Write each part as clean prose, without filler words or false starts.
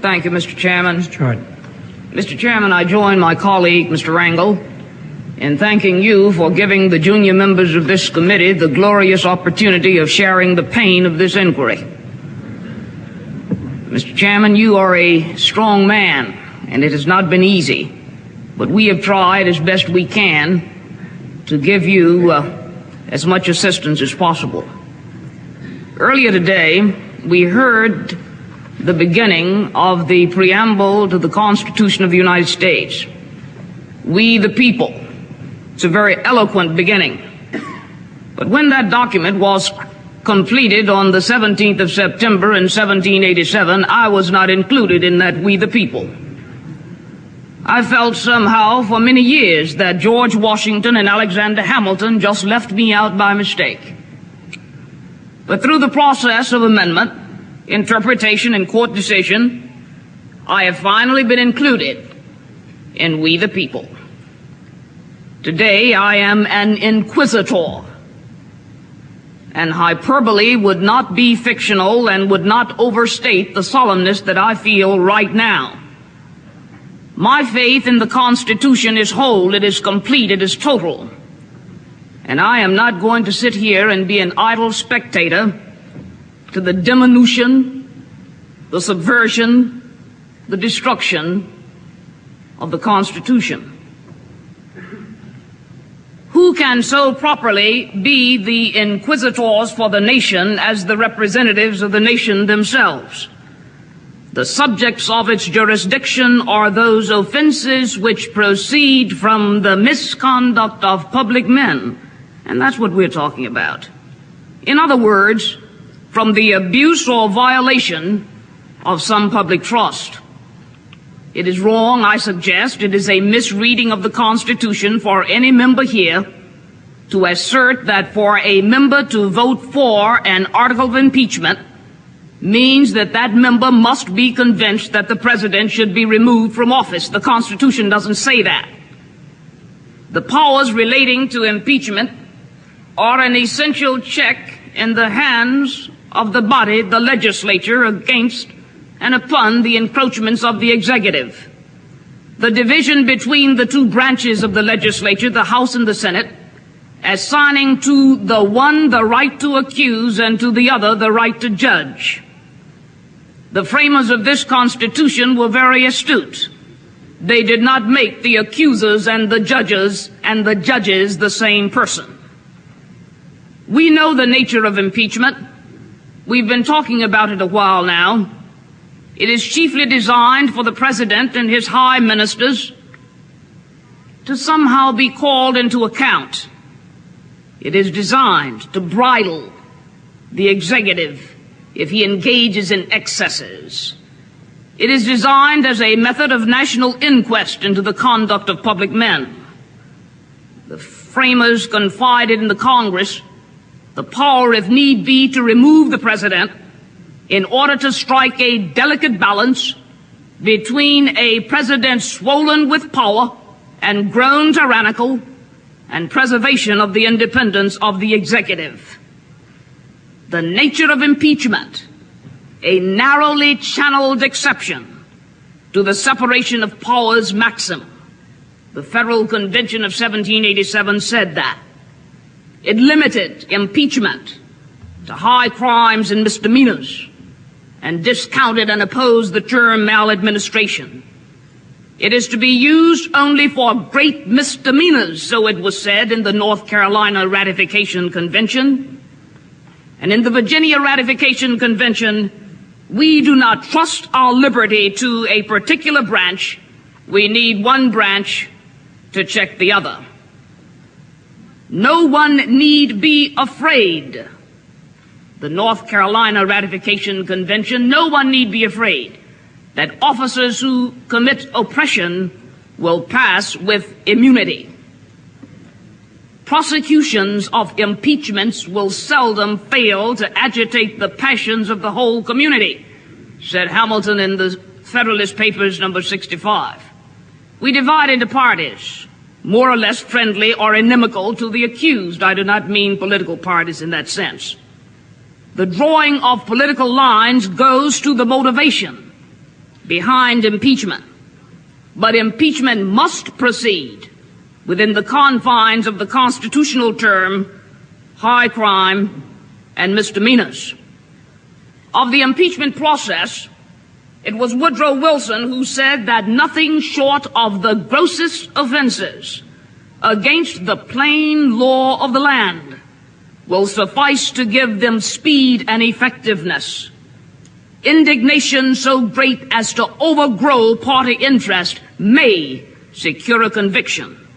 Thank you, Mr. Chairman. Mr. Jordan. Mr. Chairman, I join my colleague, Mr. Rangel, in thanking you for giving the junior members of this committee the glorious opportunity of sharing the pain of this inquiry. Mr. Chairman, you are a strong man, and it has not been easy, but we have tried as best we can to give you as much assistance as possible. Earlier today, we heard the beginning of the preamble to the Constitution of the United States. We the people. It's a very eloquent beginning. But when that document was completed on the 17th of September in 1787, I was not included in that we the people. I felt somehow for many years that George Washington and Alexander Hamilton just left me out by mistake. But through the process of amendment, interpretation, and court decision, I have finally been included in we the people. Today I am an inquisitor, and hyperbole would not be fictional and would not overstate the solemnness that I feel right now. My faith in the Constitution is whole, it is complete, it is total. And I am not going to sit here and be an idle spectator to the diminution, the subversion, the destruction of the Constitution. Who can so properly be the inquisitors for the nation as the representatives of the nation themselves? The subjects of its jurisdiction are those offenses which proceed from the misconduct of public men. And that's what we're talking about. In other words, from the abuse or violation of some public trust. It is wrong, I suggest, it is a misreading of the Constitution for any member here to assert that for a member to vote for an article of impeachment means that that member must be convinced that the president should be removed from office. The Constitution doesn't say that. The powers relating to impeachment are an essential check in the hands of the body, the legislature, against and upon the encroachments of the executive. The division between the two branches of the legislature, the House and the Senate, assigning to the one the right to accuse and to the other the right to judge. The framers of this Constitution were very astute. They did not make the accusers and the judges the same person. We know the nature of impeachment. We've been talking about it a while now. It is chiefly designed for the president and his high ministers to somehow be called into account. It is designed to bridle the executive if he engages in excesses. It is designed as a method of national inquest into the conduct of public men. The framers confided in the Congress the power, if need be, to remove the president in order to strike a delicate balance between a president swollen with power and grown tyrannical and preservation of the independence of the executive. The nature of impeachment, a narrowly channeled exception to the separation of powers maxim. The Federal Convention of 1787 said that. It limited impeachment to high crimes and misdemeanors and discounted and opposed the term maladministration. It is to be used only for great misdemeanors, so it was said in the North Carolina Ratification Convention. And in the Virginia Ratification Convention, we do not trust our liberty to a particular branch. We need one branch to check the other. No one need be afraid. The North Carolina Ratification Convention, no one need be afraid that officers who commit oppression will pass with immunity. Prosecutions of impeachments will seldom fail to agitate the passions of the whole community, said Hamilton in the Federalist Papers number 65. We divide into parties, more or less friendly or inimical to the accused. I do not mean political parties in that sense. The drawing of political lines goes to the motivation. behind impeachment, but impeachment must proceed within the confines of the constitutional term high crime and misdemeanors. Of the impeachment process, it was Woodrow Wilson who said that nothing short of the grossest offenses against the plain law of the land will suffice to give them speed and effectiveness. Indignation so great as to overgrow party interest may secure a conviction,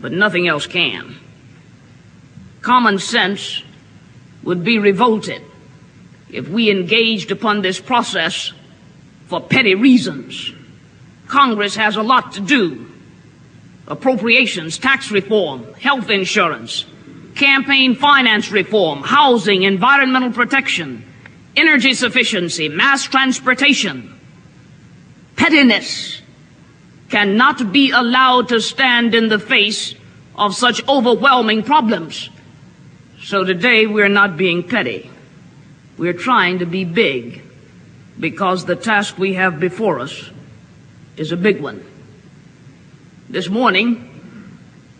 but nothing else can. Common sense would be revolted if we engaged upon this process for petty reasons. Congress has a lot to do: appropriations, tax reform, health insurance, campaign finance reform, housing, environmental protection, energy sufficiency, mass transportation. Pettiness cannot be allowed to stand in the face of such overwhelming problems. So today we're not being petty. We're trying to be big, because the task we have before us is a big one. This morning,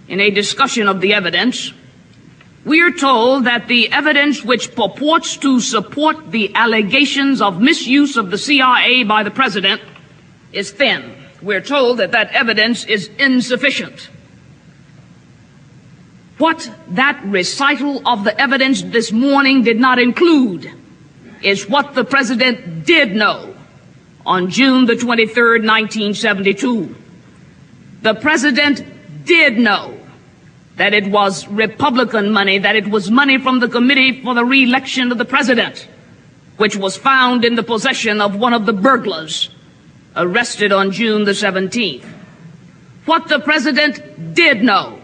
in a discussion of the evidence, we are told that the evidence which purports to support the allegations of misuse of the CIA by the president is thin. We're told that that evidence is insufficient. What that recital of the evidence this morning did not include is what the president did know on June the 23rd, 1972. The president did know that it was Republican money, that it was money from the Committee for the Re-election of the President, which was found in the possession of one of the burglars arrested on June the 17th. What the president did know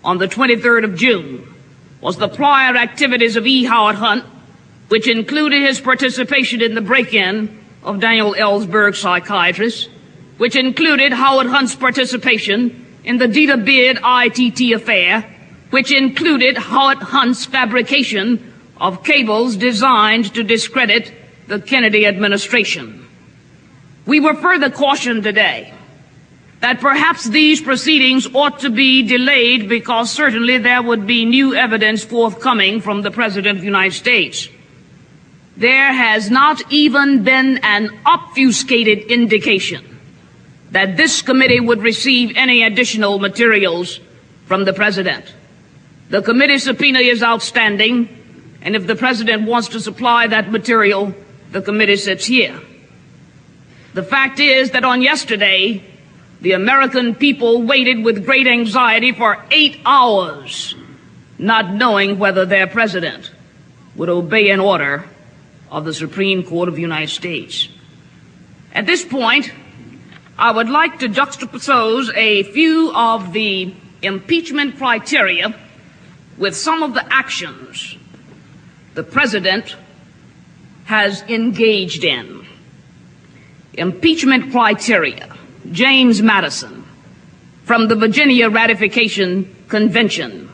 on the 23rd of June was the prior activities of E. Howard Hunt, which included his participation in the break-in of Daniel Ellsberg's psychiatrist, which included Howard Hunt's participation in the Dita Beard ITT affair, which included Howard Hunt's fabrication of cables designed to discredit the Kennedy administration. We were further cautioned today that perhaps these proceedings ought to be delayed because certainly there would be new evidence forthcoming from the President of the United States. There has not even been an obfuscated indication that this committee would receive any additional materials from the President. The committee subpoena is outstanding, and if the President wants to supply that material, the committee sits here. The fact is that on yesterday, the American people waited with great anxiety for 8 hours, not knowing whether their president would obey an order of the Supreme Court of the United States. At this point, I would like to juxtapose a few of the impeachment criteria with some of the actions the president has engaged in. Impeachment criteria. James Madison, from the Virginia Ratification Convention.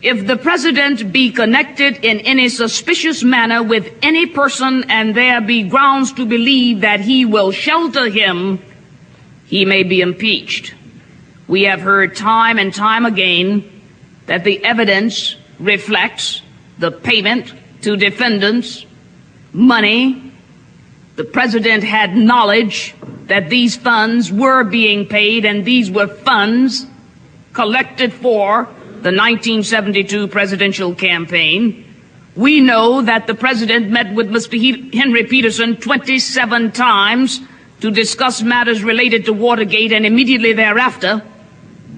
If the president be connected in any suspicious manner with any person and there be grounds to believe that he will shelter him, he may be impeached. We have heard time and time again that the evidence reflects the payment to defendants, money. The president had knowledge that these funds were being paid, and these were funds collected for the 1972 presidential campaign. We know that the president met with Mr. Henry Peterson 27 times to discuss matters related to Watergate, and immediately thereafter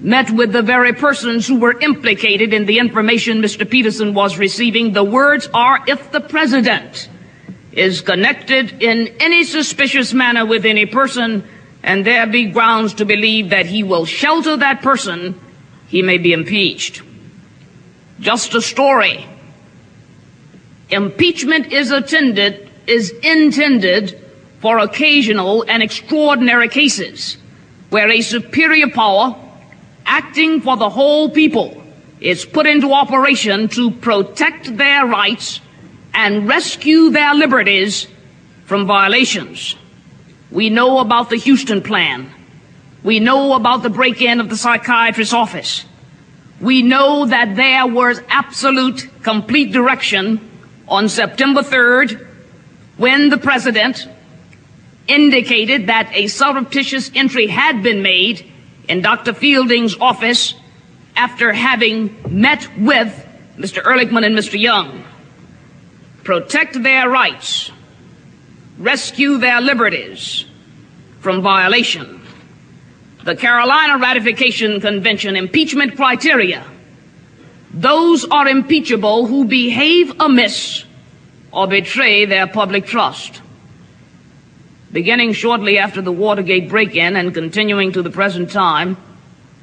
met with the very persons who were implicated in the information Mr. Peterson was receiving. The words are, if the president is connected in any suspicious manner with any person, and there be grounds to believe that he will shelter that person, he may be impeached. Just a story. Impeachment is intended for occasional and extraordinary cases where a superior power acting for the whole people is put into operation to protect their rights and rescue their liberties from violations. We know about the Houston plan. We know about the break-in of the psychiatrist's office. We know that there was absolute, complete direction on September 3rd when the President indicated that a surreptitious entry had been made in Dr. Fielding's office after having met with Mr. Ehrlichman and Mr. Young. Protect their rights, rescue their liberties from violation. The Carolina Ratification Convention impeachment criteria: those are impeachable who behave amiss or betray their public trust. Beginning shortly after the Watergate break-in and continuing to the present time,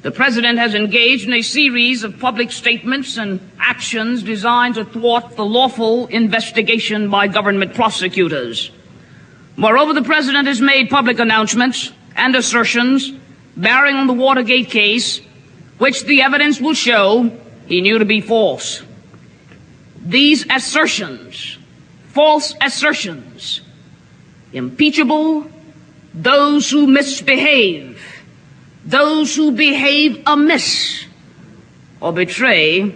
the President has engaged in a series of public statements and actions designed to thwart the lawful investigation by government prosecutors. Moreover, the President has made public announcements and assertions bearing on the Watergate case, which the evidence will show he knew to be false. These assertions, false assertions, impeachable those who misbehave, those who behave amiss or betray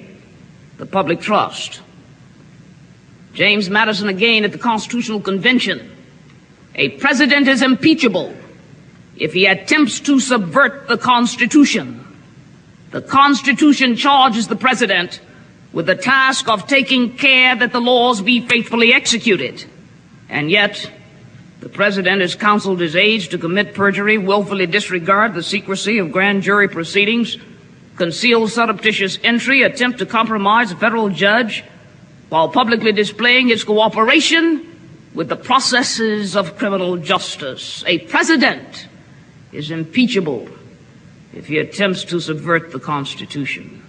the public trust. James Madison again at the Constitutional Convention: a president is impeachable if he attempts to subvert the Constitution. The Constitution charges the President with the task of taking care that the laws be faithfully executed. And yet, the President has counseled his aides to commit perjury, willfully disregard the secrecy of grand jury proceedings, conceal surreptitious entry, attempt to compromise a federal judge, while publicly displaying his cooperation with the processes of criminal justice. A president is impeachable if he attempts to subvert the Constitution.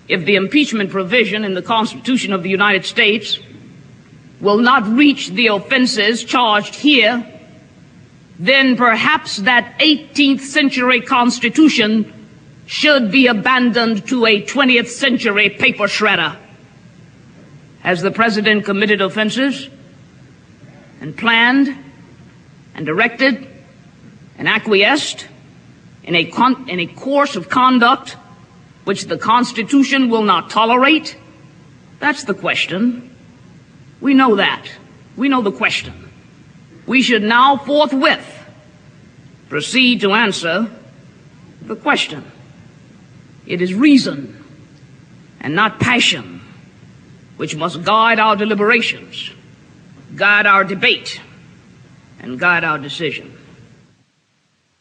If the impeachment provision in the Constitution of the United States will not reach the offenses charged here, then perhaps that 18th century Constitution should be abandoned to a 20th century paper shredder. Has the President committed offenses and planned and directed and acquiesced in a course of conduct which the Constitution will not tolerate? That's the question. We know that. We know the question. We should now forthwith proceed to answer the question. It is reason and not passion which must guide our deliberations, guide our debate, and guide our decision.